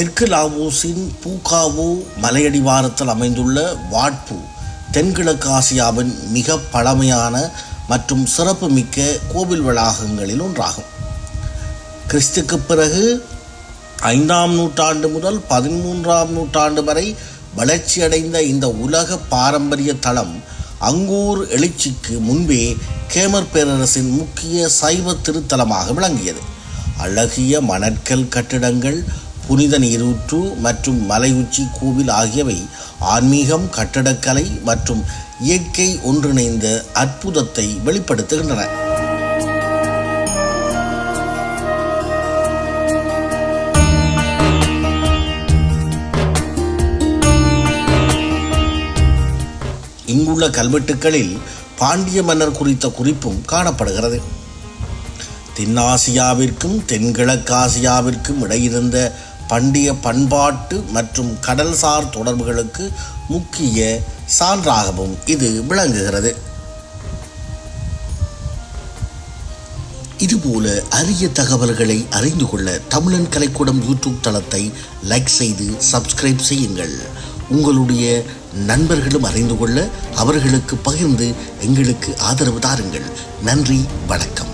தெற்கு லாவோஸின் பூகாவோ மலையடிவாரத்தில் அமைந்துள்ள வாட் பூ தென்கிழக்கு ஆசியாவின் மிக பழமையான மற்றும் சிறப்புமிக்க கோவில் வளாகங்களில் ஒன்றாகும். கிறிஸ்துக்கு பிறகு 5ஆம் நூற்றாண்டு முதல் 13ஆம் நூற்றாண்டு வரை வளர்ச்சியடைந்த இந்த உலக பாரம்பரிய தளம் அங்கூர் எழுச்சிக்கு முன்பே கேமர் பேரரசின் முக்கிய சைவ திருத்தலமாக விளங்கியது. அழகிய மணற்கல் கட்டிடங்கள், புனித நீரூற்று மற்றும் மலையுச்சி கோவில் ஆகியவை ஆன்மீகம், கட்டடக்கலை மற்றும் இயற்கை ஒன்றிணைந்த அற்புதத்தை வெளிப்படுத்துகின்றன. இங்குள்ள கல்வெட்டுக்களில் பாண்டிய மன்னர் குறித்த குறிப்பும் காணப்படுகிறது. தென்னாசியாவிற்கும் தென்கிழக்காசியாவிற்கும் இடையிருந்த பண்டைய பண்பாட்டு மற்றும் கடல்சார் தொடர்புகளுக்கு முக்கிய சான்றாகவும் இது விளங்குகிறது. இதுபோல அரிய தகவல்களை அறிந்து கொள்ள தமிழன் கலைக்கூடம் யூடியூப் தளத்தை லைக் செய்து சப்ஸ்கிரைப் செய்யுங்கள். உங்களுடைய நண்பர்களும் அறிந்து கொள்ள அவர்களுக்கு பகிர்ந்து எங்களுக்கு ஆதரவு தாருங்கள். நன்றி, வணக்கம்.